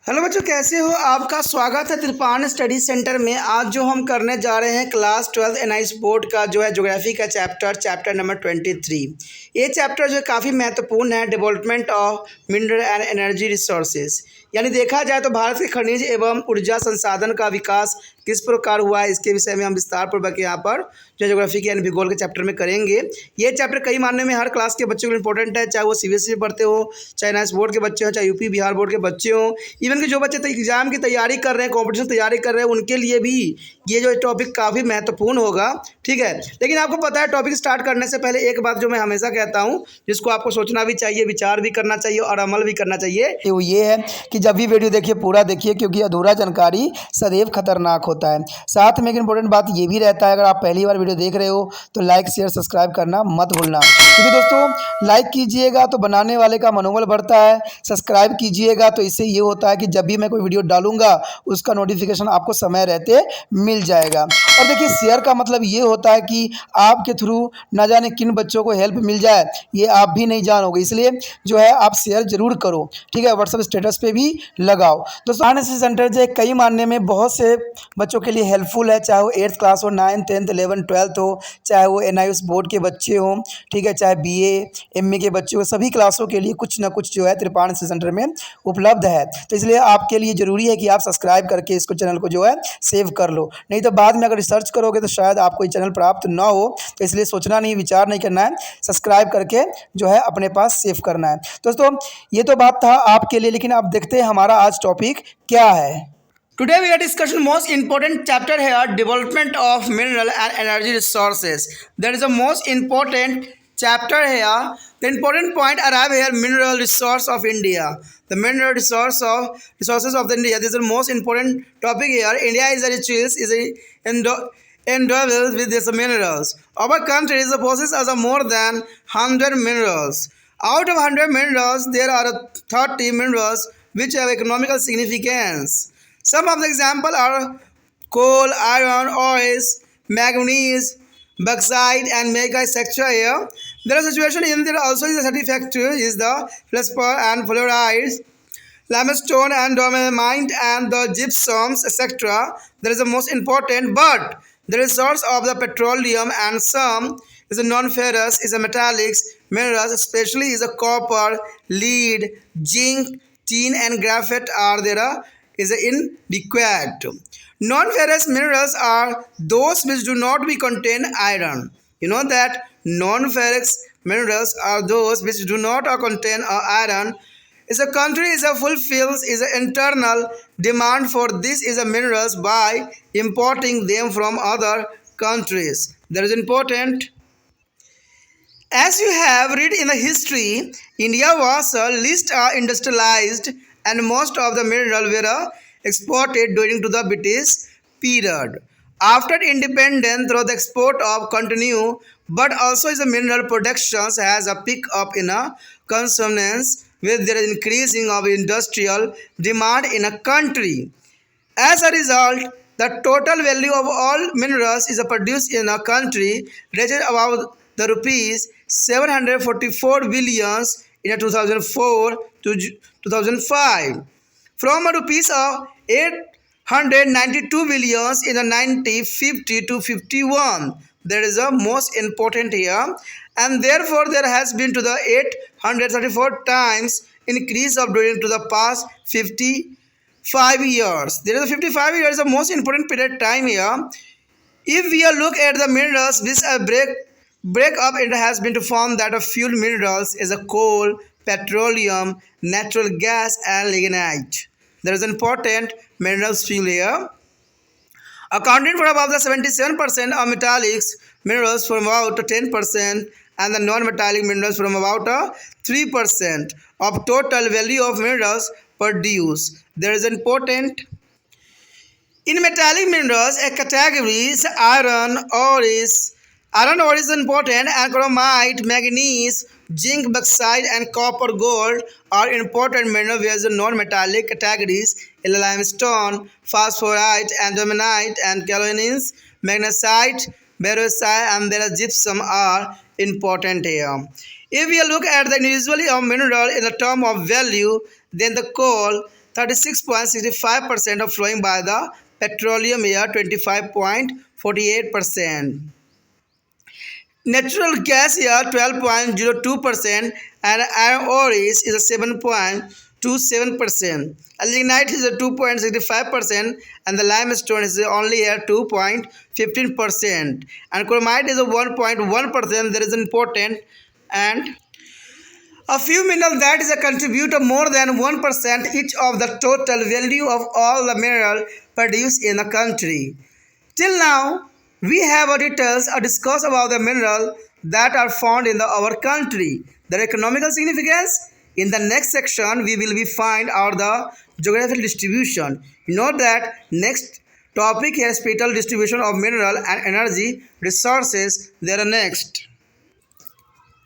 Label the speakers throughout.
Speaker 1: Hello बच्चों, कैसे हो? आपका स्वागत है त्रिपान स्टडी सेंटर में। आज जो हम करने जा रहे हैं क्लास 12 एनआईएस बोर्ड का जो है ज्योग्राफी का चैप्टर नंबर 23। ये चैप्टर जो है काफ़ी महत्वपूर्ण है, development of mineral and energy resources. यानी देखा जाए तो भारत के खनिज एवं ऊर्जा संसाधन का विकास किस प्रकार हुआ है, इसके विषय में हम विस्तार पूर्वक यहाँ पर जो ज्योग्राफी के यानी भूगोल के चैप्टर में करेंगे। ये चैप्टर कई मायने में हर क्लास के बच्चों के लिए इंपॉर्टेंट है, चाहे वो सीबीएसई में पढ़ते हो, चाहे एनआईएस बोर्ड के बच्चे हो, चाहे यूपी बिहार बोर्ड के बच्चे हो, इवन कि जो बच्चे एग्जाम की तैयारी कर रहे हैं, कॉम्पिटिशन तैयारी कर रहे हैं, उनके लिए भी ये जो टॉपिक काफ़ी महत्वपूर्ण होगा। ठीक है, लेकिन आपको पता है टॉपिक स्टार्ट करने से पहले एक बात जो मैं हमेशा कहता हूँ, जिसको आपको सोचना भी चाहिए, विचार भी करना चाहिए और अमल भी करना चाहिए, वो ये है कि जब भी वीडियो देखिए पूरा देखिए, क्योंकि अधूरा जानकारी सदैव खतरनाक होता है। साथ में एक इंपॉर्टेंट बात ये भी रहता है, अगर आप पहली बार वीडियो देख रहे हो तो लाइक शेयर सब्सक्राइब करना मत भूलना, क्योंकि दोस्तों लाइक कीजिएगा तो बनाने वाले का मनोबल बढ़ता है, सब्सक्राइब कीजिएगा तो इससे ये होता है कि जब भी मैं कोई वीडियो डालूंगा उसका नोटिफिकेशन आपको समय रहते मिल जाएगा। और देखिए शेयर का मतलब ये होता है कि आपके थ्रू ना जाने किन बच्चों को हेल्प मिल जाए, ये आप भी नहीं जानोगे, इसलिए जो है आप शेयर जरूर करो। ठीक है, व्हाट्सएप स्टेटस पे भी लगाओ। दोस्तों एनआईएस सेंटर जो है कई मानने में बहुत से बच्चों के लिए हेल्पफुल है, चाहे वो 8th क्लास हो, 9th 10th 11th 12th हो, चाहे वो एनआईएस बोर्ड के बच्चे हों, ठीक है, चाहे बीए एमए के बच्चे हो, सभी क्लासों के लिए कुछ ना कुछ जो है त्रिपान सेंटर में उपलब्ध है। तो इसलिए आपके लिए ज़रूरी है कि आप सब्सक्राइब करके इसको चैनल को जो है सेव कर लो, नहीं तो बाद में अगर रिसर्च करोगे तो शायद आपको ये चैनल प्राप्त ना हो। तो इसलिए सोचना नहीं, विचार नहीं करना है, सब्सक्राइब करके जो है अपने पास सेव करना है। दोस्तों ये तो बात था आपके लिए, लेकिन आप देखते हैं हमारा आज टॉपिक क्या है। Today we are discussing most important chapter here, development of mineral and energy resources. That is the most important chapter here. The important point arrive here, mineral resource of India. The mineral resources of the India. This is the most important topic here. India is a rich, endowed with these minerals. Our country is possesses as a more than 100 minerals. Out of 100 minerals, there are 30 minerals which have economical significance. Some of the examples are coal, iron, oils, manganese, bauxite, and mega etc. Here, there are situations in there also is a satisfactory is the feldspar and fluorides, limestone and dolomite and the gypsums etc. That is the most important, but the resource of the petroleum and some is a non-ferrous, is a metallics minerals, especially is a copper, lead, zinc, tin, and graphite are there. Is inadequate. Non-ferrous minerals are those which do not be contain iron. You know that non-ferrous minerals are those which do not contain iron. Is a country is a fulfills is an internal demand for this is a minerals by importing them from other countries. That is important. As you have read in the history, India was least industrialized and most of the minerals were exported during to the British period. After independence, through the export of continue, but also the mineral productions has a pick up in a consonance with the increasing of industrial demand in a country. As a result, the total value of all minerals is produced in a country reaches about the rupees 744 billions in 2004 to 2005, from a rupees of 892 billions in the 1950 to 51. That is the most important here, and therefore there has been to the 834 times increase of during to the past 55 years. There is a 55 years, the most important period time here. If we look at the minerals, which break up, it has been to form that of fuel minerals is a coal, petroleum, natural gas, and lignite. There is an important minerals fuel here, accounting for about the 77% of metallics minerals from about 10%, and the non-metallic minerals from about 3% of total value of minerals produced. There is important. In metallic minerals, a category is iron ore is important, and chromite, manganese, zinc, bauxite, and copper, gold are important minerals, whereas the non-metallic categories limestone, phosphorite, andamanite, and kaolins, magnesite, barosite, and there are gypsum are important here. If we look at the individually of mineral in the term of value, then the coal 36.65% of flowing by the petroleum air 25.48%. Natural gas air 12.02% and iron ore is a 7.27%. Lignite is a 2.65% and the limestone is only at 2.15% and chromite is a 1.1%. That is important. And a few minerals that is a contributor more than 1% each of the total value of all the mineral produced in the country. Till now, we have details discuss about the mineral that are found in our country, their economical significance. In the next section, we will be find out the geographical distribution. You know that next topic here spatial distribution of mineral and energy resources. There are next.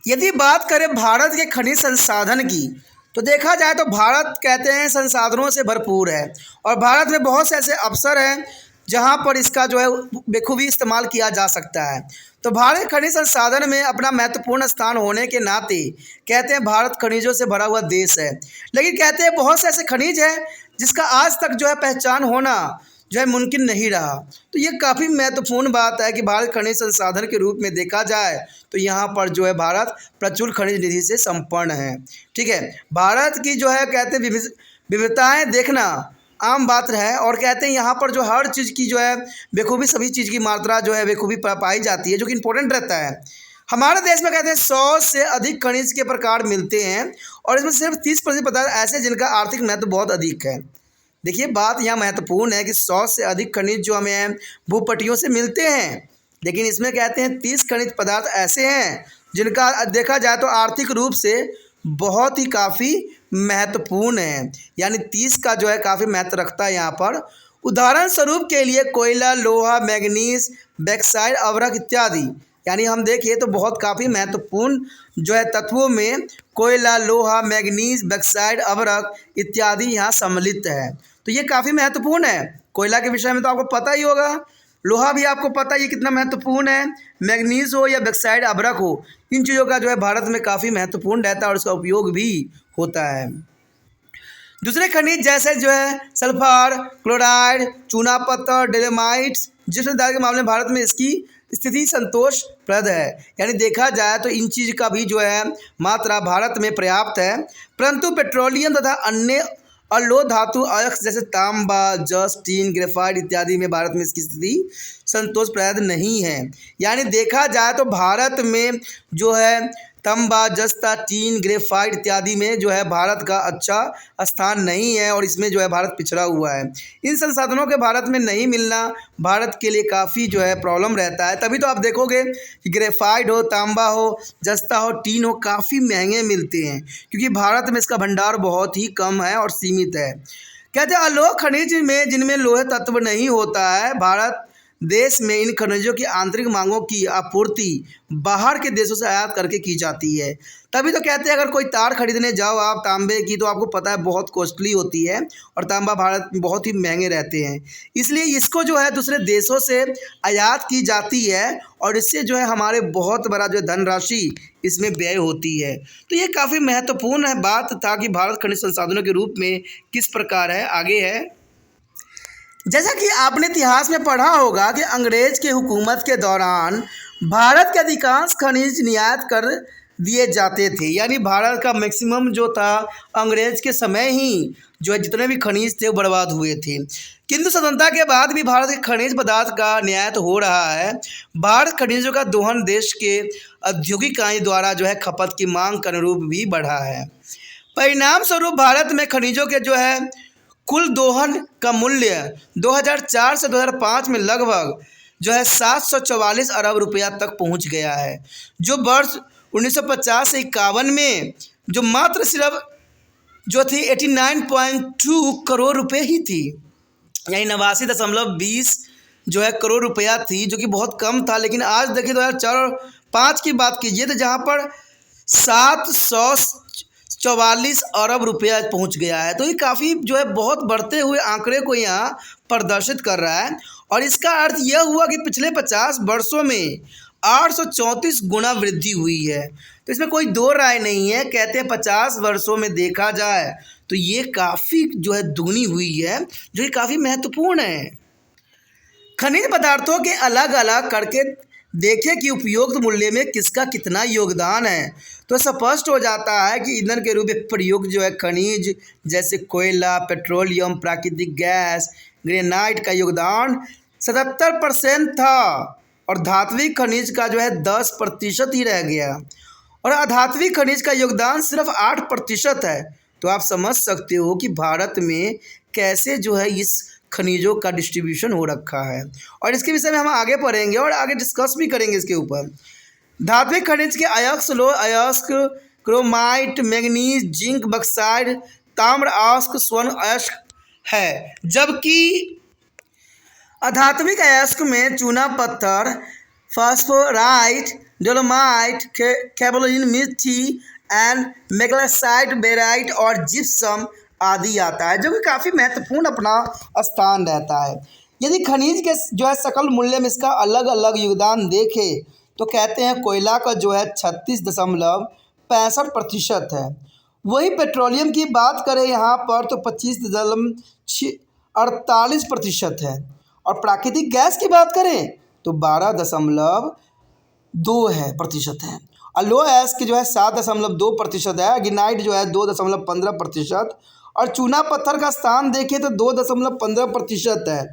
Speaker 1: यदि बात करें भारत के खनिज संसाधन की तो देखा जाए तो भारत कहते हैं संसाधनों से भरपूर है और भारत में बहुत से ऐसे अवसर हैं जहां पर इसका जो है बखूबी इस्तेमाल किया जा सकता है। तो भारत खनिज संसाधन में अपना महत्वपूर्ण स्थान होने के नाते कहते हैं भारत खनिजों से भरा हुआ देश है, लेकिन कहते हैं बहुत से ऐसे खनिज हैं जिसका आज तक जो है पहचान होना जो है मुमकिन नहीं रहा। तो ये काफ़ी महत्वपूर्ण बात है कि भारत खनिज संसाधन के रूप में देखा जाए तो यहाँ पर जो है भारत प्रचुर खनिज निधि से संपन्न है। ठीक है, भारत की जो है कहते हैं विविधताएं देखना आम बात है और कहते हैं यहाँ पर जो हर चीज़ की जो है बेखूबी सभी चीज़ की मात्रा जो है बेखूबी पाई जाती है, जो कि इम्पोर्टेंट रहता है। हमारे देश में कहते हैं 100 से अधिक खनिज के प्रकार मिलते हैं और इसमें सिर्फ 30% पदार्थ ऐसे जिनका आर्थिक महत्व बहुत अधिक है। देखिए बात यहाँ महत्वपूर्ण है कि 100 से अधिक खनिज जो हमें भूपट्टियों से मिलते हैं, लेकिन इसमें कहते हैं 30 खनिज पदार्थ ऐसे हैं जिनका देखा जाए तो आर्थिक रूप से बहुत ही काफ़ी महत्वपूर्ण है, यानी 30 का जो है काफ़ी महत्व रखता है यहाँ पर। उदाहरण स्वरूप के लिए कोयला, लोहा, मैग्नीज, बैक्साइड, अवरक इत्यादि, यानी हम देखिए तो बहुत काफ़ी महत्वपूर्ण जो है तत्वों में कोयला, लोहा, मैग्नीज, बैक्साइड, अवरक इत्यादि यहाँ सम्मिलित है। तो ये काफ़ी महत्वपूर्ण है। कोयला के विषय में तो आपको पता ही होगा, लोहा भी आपको पता ही कितना महत्वपूर्ण है, मैग्नीज हो या बैक्साइड, अवरक हो, इन चीज़ों का जो है भारत में काफ़ी महत्वपूर्ण रहता है और इसका उपयोग भी होता है। दूसरे खनिज जैसे जो है सल्फर, क्लोराइड, चूना पत्थर, डेलोमाइट्स, जिस के मामले में भारत में इसकी स्थिति संतोषप्रद है, यानी देखा जाए तो इन चीज़ का भी जो है मात्रा भारत में पर्याप्त है। परंतु पेट्रोलियम तथा अन्य अलोह धातु अयस्क जैसे तांबा, जस, टीन, ग्रेफाइट इत्यादि में भारत में इसकी स्थिति संतोषप्रद नहीं है। यानी देखा जाए तो भारत में जो है तांबा, जस्ता, टीन, ग्रेफाइट इत्यादि में जो है भारत का अच्छा स्थान नहीं है और इसमें जो है भारत पिछड़ा हुआ है। इन संसाधनों के भारत में नहीं मिलना भारत के लिए काफ़ी जो है प्रॉब्लम रहता है। तभी तो आप देखोगे कि ग्रेफाइट हो, तांबा हो, जस्ता हो, टीन हो, काफ़ी महंगे मिलते हैं क्योंकि भारत में इसका भंडार बहुत ही कम है और सीमित है। कहते हैं अलोह खनिज में जिनमें लोहे तत्व नहीं होता है, भारत देश में इन खनिजों की आंतरिक मांगों की आपूर्ति बाहर के देशों से आयात करके की जाती है। तभी तो कहते हैं अगर कोई तार खरीदने जाओ आप तांबे की तो आपको पता है बहुत कॉस्टली होती है और तांबा भारत में बहुत ही महंगे रहते हैं, इसलिए इसको जो है दूसरे देशों से आयात की जाती है और इससे जो है हमारे बहुत बड़ा जो है धनराशि इसमें व्यय होती है। तो ये काफ़ी महत्वपूर्ण है बात था कि भारत खनिज संसाधनों के रूप में किस प्रकार है, आगे है। जैसा कि आपने इतिहास में पढ़ा होगा कि अंग्रेज के हुकूमत के दौरान भारत के अधिकांश खनिज निर्यात कर दिए जाते थे, यानी भारत का मैक्सिमम जो था अंग्रेज के समय ही जो है जितने भी खनिज थे वो बर्बाद हुए थे। किंतु स्वतंत्रता के बाद भी भारत के खनिज पदार्थ का निर्यात हो रहा है। भारत खनिजों का दोहन देश के औद्योगिक इकाई द्वारा जो है खपत की मांग के अनुरूप भी बढ़ा है। परिणाम स्वरूप भारत में खनिजों के जो है कुल दोहन का मूल्य 2004 से 2005 में लगभग जो है 744 अरब रुपया तक पहुंच गया है, जो वर्ष 1950 से 51 में जो मात्र सिर्फ जो थी 89.2 करोड़ रुपए ही थी, यानी 89.20 जो है करोड़ रुपया थी, जो कि बहुत कम था। लेकिन आज देखिए 2004 और 5 की बात कीजिए तो जहाँ पर 744 अरब रुपया पहुंच गया है। तो ये काफ़ी जो है बहुत बढ़ते हुए आंकड़े को यहाँ प्रदर्शित कर रहा है और इसका अर्थ यह हुआ कि पिछले 50 वर्षों में 834 गुना वृद्धि हुई है। तो इसमें कोई दो राय नहीं है। कहते हैं 50 वर्षों में देखा जाए तो ये काफ़ी जो है दुगनी हुई है, जो कि काफ़ी महत्वपूर्ण है। खनिज पदार्थों के अलग अलग करके देखें कि उपयुक्त मूल्य में किसका कितना योगदान है, तो स्पष्ट हो जाता है कि ईंधन के रूप में प्रयुक्त जो है खनिज जैसे कोयला, पेट्रोलियम, प्राकृतिक गैस, ग्रेनाइट का योगदान 77% था और धात्विक खनिज का जो है 10% ही रह गया और अधात्विक खनिज का योगदान सिर्फ 8% है। तो आप समझ सकते हो कि भारत में कैसे जो है इस खनिजों का डिस्ट्रीब्यूशन हो रखा है और इसके विषय में हम आगे पढ़ेंगे और आगे डिस्कस भी करेंगे इसके ऊपर। धात्विक खनिज के अयस्क, लोह अयस्क, क्रोमाइट, मैंगनीज, जिंक, बक्साइड, ताम्र अयस्क, स्वर्ण अयस्क है, जबकि अधात्विक अयस्क में चूना पत्थर, फास्फोराइट, डोलोमाइट, कैबोलिन, मिट्टी एंड मैग्नेसाइट, बेराइट और जिप्सम आदि आता है, जो कि काफ़ी महत्वपूर्ण अपना स्थान रहता है। यदि खनिज के जो है सकल मूल्य में इसका अलग अलग योगदान देखें तो कहते हैं कोयला का जो है 36.65% है। वही पेट्रोलियम की बात करें यहाँ पर तो 25.48% है और प्राकृतिक गैस की बात करें तो 12.2% है और लोह अयस्क जो है 7.2% है। गिनाइट जो है 2.15% और चूना पत्थर का स्थान देखें तो 2.15% है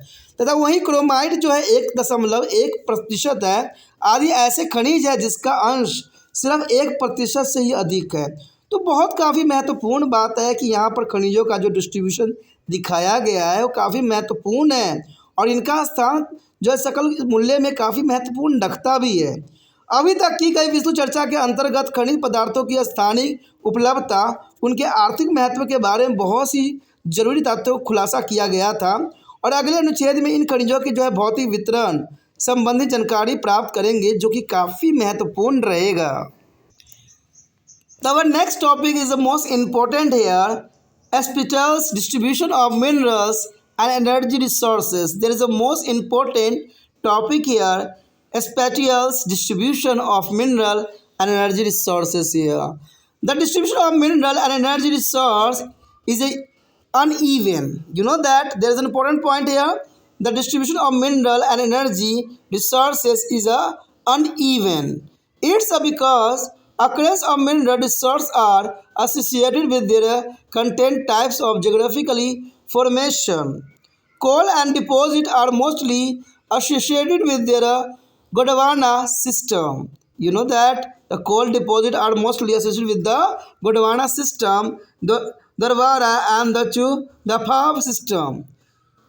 Speaker 1: तथा वहीं क्रोमाइट जो है 1.1% है। आदि ऐसे खनिज है जिसका अंश सिर्फ 1% से ही अधिक है। तो बहुत काफ़ी महत्वपूर्ण बात है कि यहाँ पर खनिजों का जो डिस्ट्रीब्यूशन दिखाया गया है वो काफ़ी महत्वपूर्ण है और इनका स्थान जो है सकल मूल्य में काफ़ी महत्वपूर्ण रखता भी है। अभी तक की गई विस्तृत चर्चा के अंतर्गत खनिज पदार्थों की स्थानिक उपलब्धता, उनके आर्थिक महत्व के बारे में बहुत सी जरूरी तथ्यों को खुलासा किया गया था और अगले अनुच्छेद में इन खनिजों की जो है भौतिक वितरण संबंधी जानकारी प्राप्त करेंगे, जो कि काफ़ी महत्वपूर्ण रहेगा। Our next topic is the most important here, spatial's distribution of minerals and energy resources. There is a most important topic here, spatial's distribution of mineral and energy resources here. The distribution of mineral and energy resource is uneven. You know that there is an important point here. The distribution of mineral and energy resources is uneven. It's because occurrence of mineral resources are associated with their content types of geographically formation. Coal and deposit are mostly associated with their Gondwana system. You know that the coal deposit are mostly associated with the Gondwana system, the Darwara and the Chudapha system.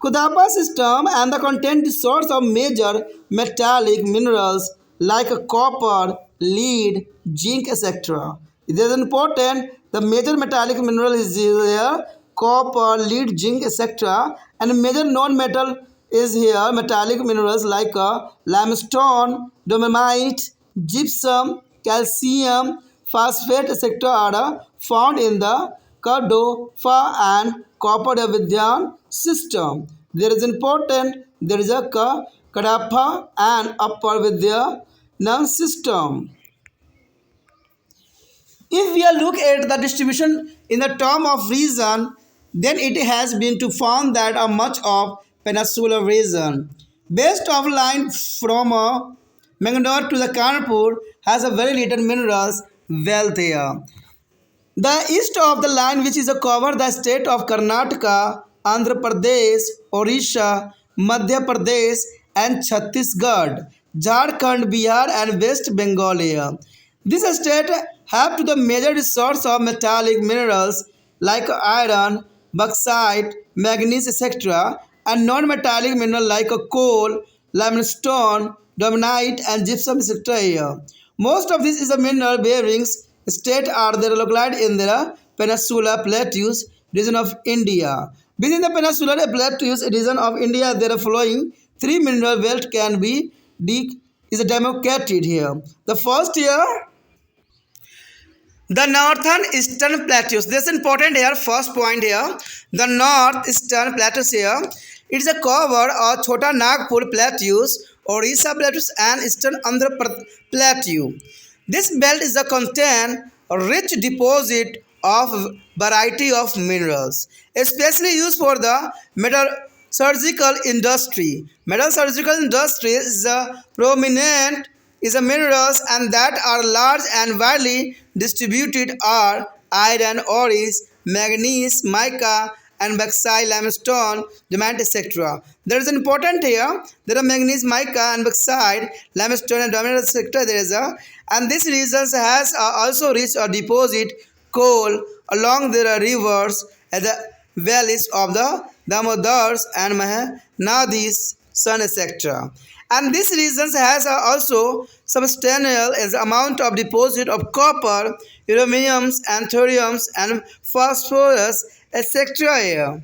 Speaker 1: Kudapa system and the content source of major metallic minerals like copper, lead, zinc, etc. It is important. The major metallic mineral is here copper, lead, zinc, etc. And major non-metal is here metallic minerals like limestone, dolomite, gypsum, calcium, phosphate, etc. are found in the Kadopha and Copper Vidyan system. There is important. There is a Kadapa and Upper Vidyan system. If we look at the distribution in the term of region, then it has been to found that a much of peninsular region, based of line from Mangalore to the Kanpur, has a very little minerals wealth here. The east of the line, which is a cover the state of Karnataka, Andhra Pradesh, Orissa, Madhya Pradesh, and Chhattisgarh, Jharkhand, Bihar, and West Bengal here. This state have to the major resource of metallic minerals like iron, bauxite, manganese, etc., and non-metallic mineral like coal, limestone, dolomite, and gypsum, etc. here. Most of this is a mineral bearings state are there located in the Peninsula Plateaus region of India. Within the Peninsula Plateaus region of India, there are following three mineral belts can be demarcated here. The first here, the northern eastern plateaus. This is important here. First point here, the northeastern plateaus here. It is a cover of Chota Nagpur plateaus, Orissa Plateau, and Eastern Andhra Plateau. This belt is a contain a rich deposit of variety of minerals, especially used for the metallurgical industry. Metallurgical industry is a prominent is a minerals and that are large and widely distributed are iron, ores, manganese, mica, and bauxite, limestone, diamond, etc. There is an important here. There are manganese, mica, and bauxite, limestone, and diamond, etc. There is a, and this region has also reached a deposit coal along the rivers and the valleys of the Damodars and Mahanadis, Sun, etc. And this region has also substantial amount of deposit of copper, uranium, and thorium, and phosphorus, etc. here.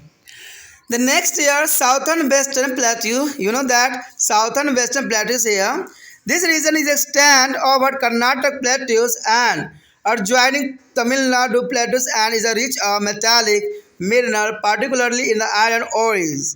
Speaker 1: The next year, southern western plateau, you know that southern western plateau is here. This region is extend over Karnataka plateaus and adjoining Tamil Nadu plateaus and is a rich metallic mineral, particularly in the iron ores.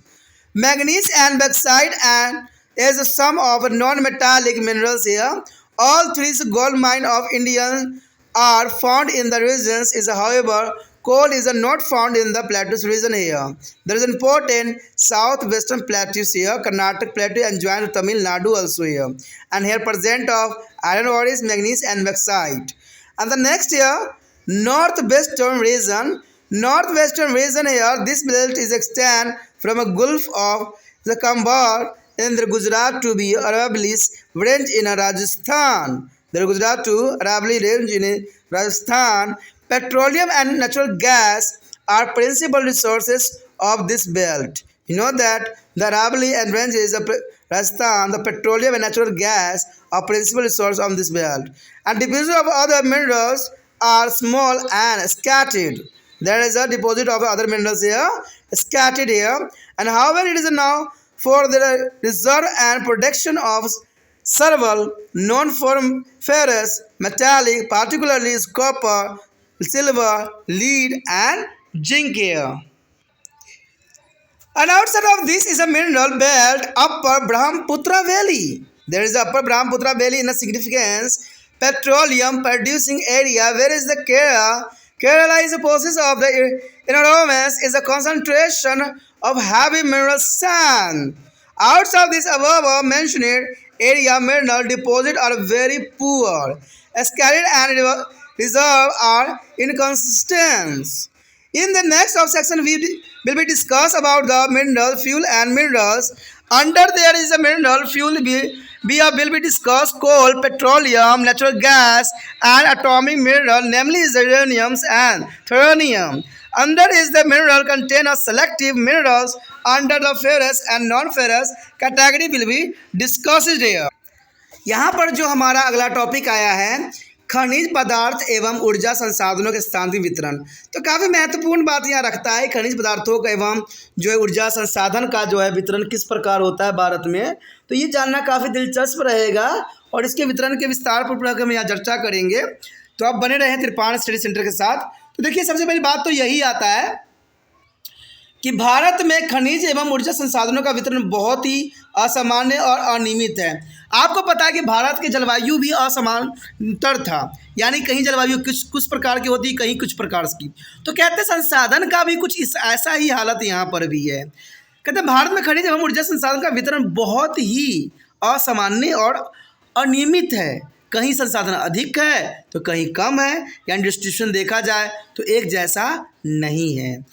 Speaker 1: Manganese and bauxite and is a sum of non-metallic minerals here. All three gold mine of Indian are found in the regions. Is however coal is not found in the plateaus region here. There is important southwestern plateaus here, Karnataka plateau and joined Tamil Nadu also here. And here present of iron ores, manganese and bauxite. And the next here, northwestern region. Northwestern region here, this belt is extend from a Gulf of the Kambar in the Gujarat to be Aravallis range in Rajasthan. The Gujarat to Aravalli range in Rajasthan. Petroleum and natural gas are principal resources of this belt. You know that the Aravalli and range is a Rajasthan. The petroleum and natural gas are principal resources of this belt. And deposits of other minerals are small and scattered. There is a deposit of other minerals here, scattered here. And however, it is now for the reserve and production of several non-ferrous metallic, particularly is copper, silver, lead, and zinc here. And outside of this is a mineral belt, Upper Brahmaputra Valley. There is Upper Brahmaputra Valley in a significance petroleum producing area, whereas the Kerala is a process of the enormous is a concentration of heavy mineral sand. Outside of this above mentioned area, mineral deposits are very poor. Scattered and reserve are inconsistent. In the next section, we will be discuss about the mineral fuel and minerals. Under there is a mineral fuel. We will be discuss coal, petroleum, natural gas, and atomic mineral, namely uranium and thorium. Under is the mineral contain of selective minerals. Under the ferrous and non-ferrous category will be discussed here. यहाँ पर जो हमारा अगला topic आया है खनिज पदार्थ एवं ऊर्जा संसाधनों के स्थानीय वितरण। तो काफ़ी महत्वपूर्ण बात यहाँ रखता है खनिज पदार्थों का एवं जो है ऊर्जा संसाधन का जो है वितरण किस प्रकार होता है भारत में। तो ये जानना काफ़ी दिलचस्प रहेगा और इसके वितरण के विस्तार पूर्वक हम यहाँ चर्चा करेंगे। तो आप बने रहें त्रिपाण स्टडी सेंटर के साथ। तो देखिए सबसे पहली बात तो यही आता है कि भारत में खनिज एवं ऊर्जा संसाधनों का वितरण बहुत ही असामान्य और अनियमित है। आपको पता है कि भारत की जलवायु भी असमांतर था, यानी कहीं जलवायु कुछ प्रकार की होती, कहीं कुछ प्रकार की। तो कहते हैं संसाधन का भी कुछ ऐसा ही हालत यहाँ पर भी है। कहते हैं भारत में खनिज एवं ऊर्जा संसाधन का वितरण बहुत ही असामान्य और अनियमित है। कहीं संसाधन अधिक है तो कहीं कम है, यानी डिस्ट्रीब्यूशन देखा जाए तो एक जैसा नहीं है।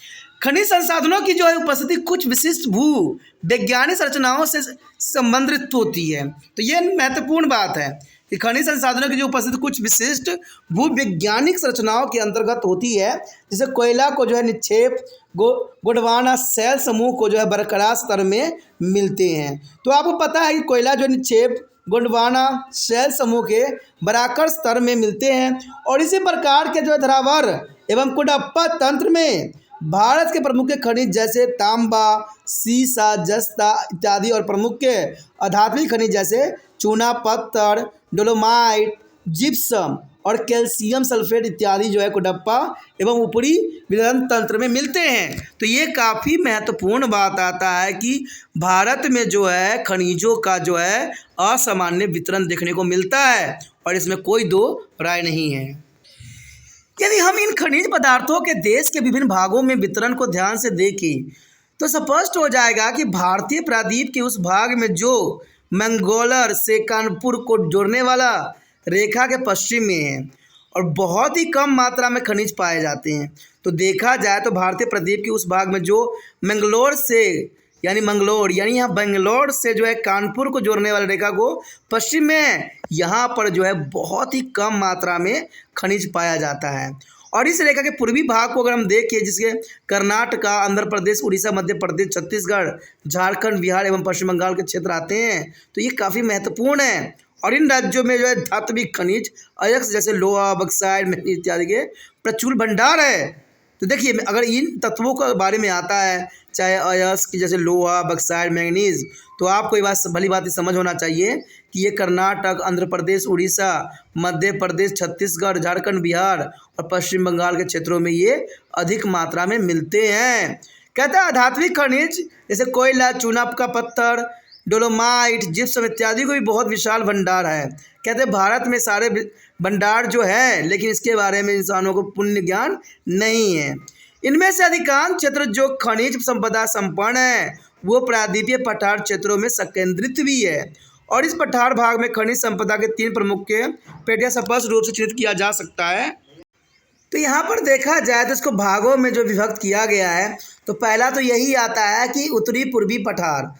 Speaker 1: खनिज संसाधनों की जो है उपस्थिति कुछ विशिष्ट भू वैज्ञानिक संरचनाओं से संबंधित होती है। तो ये महत्वपूर्ण बात है कि खनिज संसाधनों की जो उपस्थिति कुछ विशिष्ट भू वैज्ञानिक संरचनाओं के अंतर्गत होती है, जैसे कोयला को जो है निक्षेप गोंडवाना शैल समूह को जो है बरकरार स्तर में मिलते हैं। तो आपको पता है कि कोयला जो निक्षेप गोंडवाना शैल समूह के बराकर स्तर में मिलते हैं। और इसी प्रकार के जो है धरावर एवं कुडप्पा तंत्र में भारत के प्रमुख खनिज जैसे तांबा, सीसा, जस्ता इत्यादि और प्रमुख के आधात्मिक खनिज जैसे चूना पत्थर, डोलोमाइट, जिप्सम और कैल्शियम सल्फेट इत्यादि जो है कुडप्पा एवं ऊपरी वितरण तंत्र में मिलते हैं। तो ये काफ़ी महत्वपूर्ण बात आता है कि भारत में जो है खनिजों का जो है असामान्य वितरण देखने को मिलता है और इसमें कोई दो राय नहीं है। यदि हम इन खनिज पदार्थों के देश के विभिन्न भागों में वितरण को ध्यान से देखें तो स्पष्ट हो जाएगा कि भारतीय प्रायद्वीप के उस भाग में जो मंगोलर से कानपुर को जोड़ने वाला रेखा के पश्चिम में है और बहुत ही कम मात्रा में खनिज पाए जाते हैं। तो देखा जाए तो भारतीय प्रायद्वीप के उस भाग में जो मंगलोर यानी यहाँ बेंगलोर से जो है कानपुर को जोड़ने वाली रेखा को पश्चिम में है, यहाँ पर जो है बहुत ही कम मात्रा में खनिज पाया जाता है। और इस रेखा के पूर्वी भाग को अगर हम देखें जिसके कर्नाटक, आंध्र प्रदेश, उड़ीसा, मध्य प्रदेश, छत्तीसगढ़, झारखंड, बिहार एवं पश्चिम बंगाल के क्षेत्र आते हैं, तो ये काफ़ी महत्वपूर्ण है। और इन राज्यों में जो है धात्विक खनिज अयस्क जैसे लोहा, बक्साइट, मैग्नीज इत्यादि के प्रचुर भंडार है। तो देखिए अगर इन तत्वों के बारे में आता है चाहे अयस्क जैसे लोहा, बक्साइट, मैग्नीज, तो आपको ये बात भली बात समझ होना चाहिए कि ये कर्नाटक, आंध्र प्रदेश, उड़ीसा, मध्य प्रदेश, छत्तीसगढ़, झारखंड, बिहार और पश्चिम बंगाल के क्षेत्रों में ये अधिक मात्रा में मिलते हैं। कहता है अधात्विक खनिज जैसे कोयला, चूना का पत्थर, डोलोमाइट, जिप्सम इत्यादि को भी बहुत विशाल भंडार है। कहते हैं भारत में सारे भंडार जो है लेकिन इसके बारे में इंसानों को पुण्य ज्ञान नहीं है। इनमें से अधिकांश क्षेत्र जो खनिज संपदा संपन्न है वो प्रायद्वीपीय पठार क्षेत्रों में संकेंद्रित भी है। और इस पठार भाग में खनिज संपदा के 3 प्रमुख पेटियां स्पष्ट रूप से चित्रित किया जा सकता है। तो यहाँ पर देखा जाए तो इसको भागों में जो विभक्त किया गया है तो पहला तो यही आता है कि उत्तरी पूर्वी पठार।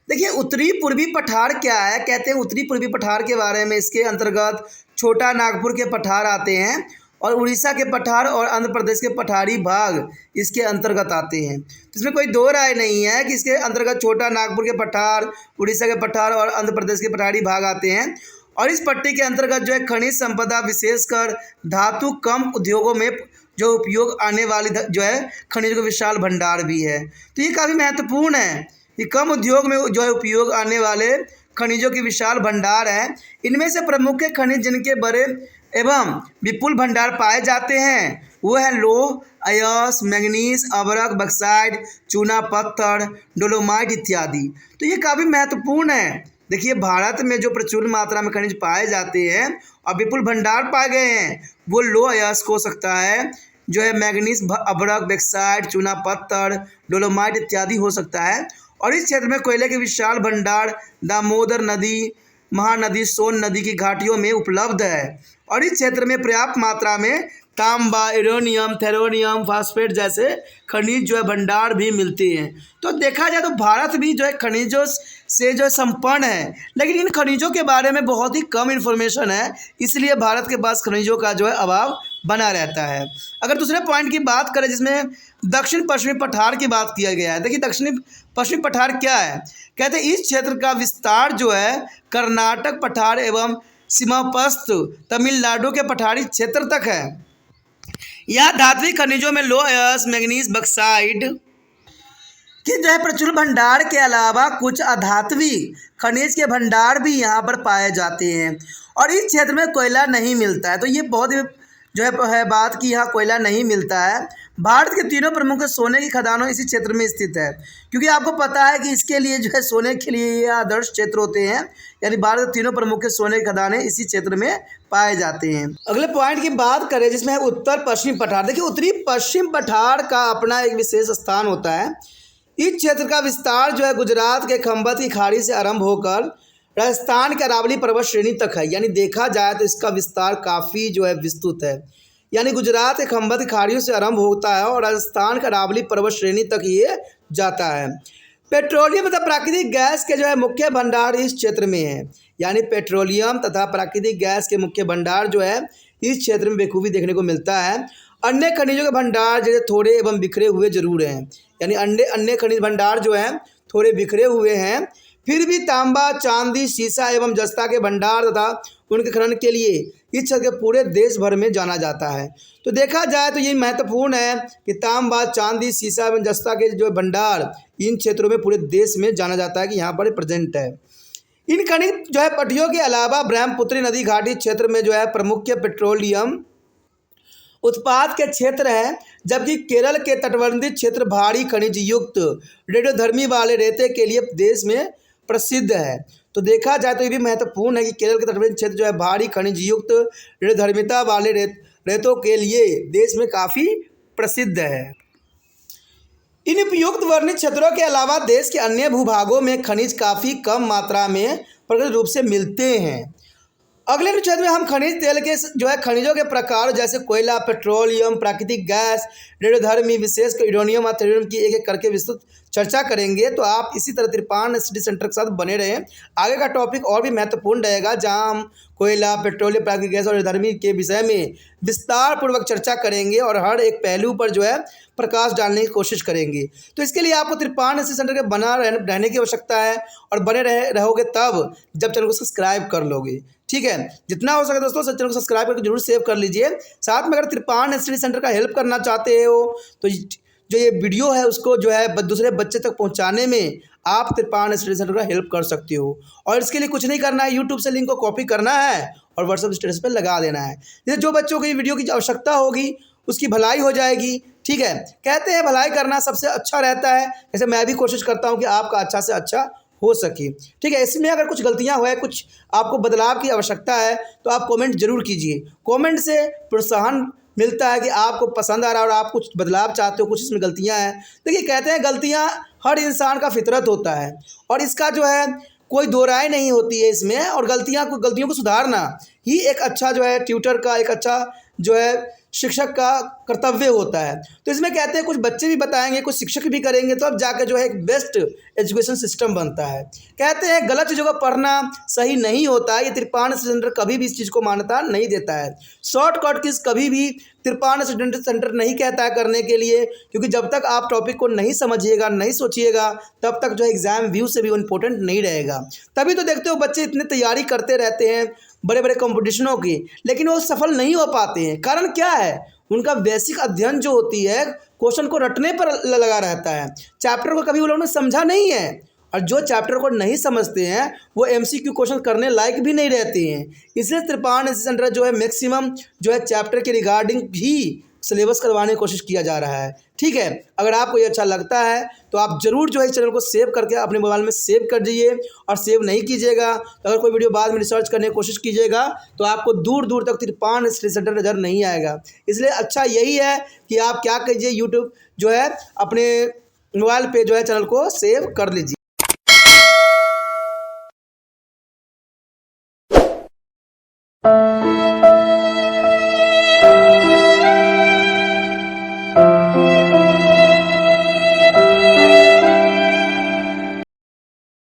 Speaker 1: देखिए उत्तरी पूर्वी पठार क्या है, कहते हैं उत्तरी पूर्वी पठार के बारे में इसके अंतर्गत छोटा नागपुर के पठार आते हैं और उड़ीसा के पठार और आंध्र प्रदेश के पठारी भाग इसके अंतर्गत आते हैं। तो इसमें कोई दो राय नहीं है कि इसके अंतर्गत छोटा नागपुर के पठार, उड़ीसा के पठार और आंध्र प्रदेश के पठारी भाग आते हैं। और इस पट्टी के अंतर्गत जो है खनिज संपदा विशेषकर धातु कम उद्योगों में जो उपयोग आने वाली जो है खनिज का विशाल भंडार भी है। तो ये काफ़ी महत्वपूर्ण है कि कम उद्योग में जो है उपयोग आने वाले खनिजों की विशाल भंडार है। इनमें से प्रमुख खनिज जिनके बड़े एवं विपुल भंडार पाए जाते हैं वो है लोह, अयस्क, मैग्नीज, अभ्रक, बक्साइट, चूना पत्थर, डोलोमाइट इत्यादि। तो ये काफ़ी महत्वपूर्ण है। देखिए भारत में जो प्रचुर मात्रा में खनिज पाए जाते हैं और विपुल भंडार पाए गए हैं वो लोह अयस्क हो सकता है, जो है मैग्नीज, अभ्रक, बक्साइट, चूना पत्थर, डोलोमाइट इत्यादि हो सकता है। और इस क्षेत्र में कोयले के विशाल भंडार दामोदर नदी, महानदी, सोन नदी की घाटियों में उपलब्ध है। और इस क्षेत्र में पर्याप्त मात्रा में तांबा, यूरेनियम, थेरोनियम, फास्फेट जैसे खनिज जो है भंडार भी मिलते हैं। तो देखा जाए तो भारत भी जो है खनिजों से जो संपन्न है, लेकिन इन खनिजों के बारे में बहुत ही कम इन्फॉर्मेशन है, इसलिए भारत के पास खनिजों का जो है अभाव बना रहता है। अगर दूसरे पॉइंट की बात करें जिसमें दक्षिण पश्चिमी पठार की बात किया गया है, देखिए दक्षिणी पश्चिमी पठार क्या है, कहते हैं इस क्षेत्र का विस्तार जो है कर्नाटक पठार एवं सीमापस्थ तमिलनाडु के पठारी क्षेत्र तक है। यह धात्विक खनिजों में लोह, अयस्क, मैग्नीज, बक्साइट कि जो है प्रचुर भंडार के अलावा कुछ अधात्विक खनिज के भंडार भी यहाँ पर पाए जाते हैं। और इस क्षेत्र में कोयला नहीं मिलता है। तो ये बहुत जो है बात कि यहाँ कोयला नहीं मिलता है। भारत के तीनों प्रमुख सोने की खदानों इसी क्षेत्र में स्थित है, क्योंकि आपको पता है कि इसके लिए जो है सोने के लिए ये आदर्श क्षेत्र होते हैं, यानी भारत के तीनों प्रमुख सोने की खदानें इसी क्षेत्र में पाए जाते हैं। अगले पॉइंट की बात करें जिसमें है उत्तर पश्चिम पठार। देखिए उत्तरी पश्चिम पठार का अपना एक विशेष स्थान होता है। इस क्षेत्र का विस्तार जो है गुजरात के खंबत की खाड़ी से आरंभ होकर राजस्थान के अरावली पर्वत श्रेणी तक है। यानी देखा जाए तो इसका विस्तार काफ़ी जो है विस्तृत है, यानी गुजरात के खंबत की खाड़ियों से आरंभ होता है और राजस्थान के अरावली पर्वत श्रेणी तक ये जाता है। पेट्रोलियम तथा प्राकृतिक गैस के जो है मुख्य भंडार इस क्षेत्र में है, यानी पेट्रोलियम तथा प्राकृतिक गैस के मुख्य भंडार जो है इस क्षेत्र में बेखूबी देखने को मिलता है। अन्य खनिजों के भंडार जैसे थोड़े एवं बिखरे हुए जरूर हैं, यानी अन्य खनिज भंडार जो हैं थोड़े बिखरे हुए हैं, फिर भी तांबा, चांदी, सीसा एवं जस्ता के भंडार तथा उनके खनन के लिए इस क्षेत्र के पूरे देश भर में जाना जाता है। तो देखा जाए तो ये महत्वपूर्ण है कि तांबा, चांदी, सीसा एवं जस्ता के जो भंडार इन क्षेत्रों में पूरे देश में जाना जाता है कि यहाँ पर प्रेजेंट है। इन खनिज जो है पट्टियों के अलावा ब्रह्मपुत्री नदी घाटी क्षेत्र में जो है प्रमुख पेट्रोलियम उत्पाद के क्षेत्र हैं, जबकि केरल के तटवर्ती क्षेत्र भारी खनिज युक्त रेडियोधर्मी वाले रेते के लिए देश में प्रसिद्ध है। तो देखा जाए तो ये भी महत्वपूर्ण है कि केरल के तटवर्ती क्षेत्र जो है भारी खनिज युक्त रेडियोधर्मिता वाले रेतों के लिए देश में काफ़ी प्रसिद्ध है। इन उपयुक्त वर्णित क्षेत्रों के अलावा देश के अन्य भूभागों में खनिज काफ़ी कम मात्रा में प्रकट रूप से मिलते हैं। अगले अनुच्छेद में हम खनिज तेल के जो है खनिजों के प्रकार जैसे कोयला, पेट्रोलियम, प्राकृतिक गैस, रेडियोधर्मी, विशेष यूरेनियम और थोरियम की एक एक करके विस्तृत चर्चा करेंगे। तो आप इसी तरह त्रिपान स्टडी सेंटर के साथ बने रहें। आगे का टॉपिक और भी महत्वपूर्ण रहेगा, जहां हम कोयला, पेट्रोलियम, प्राकृतिक गैस और रेडियोधर्मी के विषय में विस्तार पूर्वक चर्चा करेंगे और हर एक पहलू पर जो है प्रकाश डालने की कोशिश करेंगे। तो इसके लिए आपको त्रिपान स्टडी सेंटर के बना रहने की आवश्यकता है और बने रहोगे तब जब चैनल को सब्सक्राइब कर लोगे। ठीक है, जितना हो सके दोस्तों चैनल को सब्सक्राइब करके जरूर सेव कर लीजिए। साथ में अगर त्रिपान स्टडी सेंटर का हेल्प करना चाहते हो तो जो ये वीडियो है उसको जो है दूसरे बच्चे तक पहुंचाने में आप त्रिपान स्टडी सेंटर का हेल्प कर सकते हो। और इसके लिए कुछ नहीं करना है, यूट्यूब से लिंक को कॉपी करना है और व्हाट्सएप स्टेटस पर लगा देना है। जैसे जो बच्चों को ये वीडियो की आवश्यकता होगी उसकी भलाई हो जाएगी। ठीक है, कहते हैं भलाई करना सबसे अच्छा रहता है, जैसे मैं भी कोशिश करता हूँ कि आपका अच्छा से अच्छा हो सके। ठीक है, इसमें अगर कुछ गलतियां हुए, कुछ आपको बदलाव की आवश्यकता है तो आप कमेंट जरूर कीजिए। कमेंट से प्रोत्साहन मिलता है कि आपको पसंद आ रहा है और आप कुछ बदलाव चाहते हो, कुछ इसमें गलतियां हैं। देखिए, कहते हैं गलतियां हर इंसान का फितरत होता है और इसका जो है कोई दो राय नहीं होती है इसमें। और गलतियों को सुधारना ही एक अच्छा जो है ट्यूटर का, एक अच्छा जो है शिक्षक का कर्तव्य होता है। तो इसमें कहते हैं कुछ बच्चे भी बताएंगे, कुछ शिक्षक भी करेंगे, तो अब जाकर जो है एक बेस्ट एजुकेशन सिस्टम बनता है। कहते हैं गलत चीज़ों को पढ़ना सही नहीं होता है, ये त्रिपान सेंटर कभी भी इस चीज़ को मान्यता नहीं देता है। शॉर्टकट किस कभी भी त्रिपान सेंटर नहीं कहता है करने के लिए, क्योंकि जब तक आप टॉपिक को नहीं समझिएगा, नहीं सोचिएगा, तब तक जो एग्ज़ाम व्यू से भी वो इम्पोर्टेंट नहीं रहेगा। तभी तो देखते हो बच्चे इतने तैयारी करते रहते हैं बड़े बड़े कंपटीशनों की, लेकिन वो सफल नहीं हो पाते हैं। कारण क्या है? उनका बेसिक अध्ययन जो होती है क्वेश्चन को रटने पर लगा रहता है, चैप्टर को कभी वो लोगों ने समझा नहीं है। और जो चैप्टर को नहीं समझते हैं वो एमसीक्यू क्वेश्चन करने लायक भी नहीं रहते हैं। इसलिए त्रिपान सेंटर जो है मैक्सिमम जो है चैप्टर के रिगार्डिंग ही सिलेबस करवाने की कोशिश किया जा रहा है। ठीक है, अगर आपको ये अच्छा लगता है तो आप ज़रूर जो है चैनल को सेव करके अपने मोबाइल में सेव कर दीजिए। और सेव नहीं कीजिएगा तो अगर कोई वीडियो बाद में रिसर्च करने की कोशिश कीजिएगा तो आपको दूर दूर तक त्रिपान स्टडी सेंटर नज़र नहीं आएगा। इसलिए अच्छा यही है कि आप क्या कीजिए, यूट्यूब जो है अपने मोबाइल पे जो है चैनल को सेव कर लीजिए।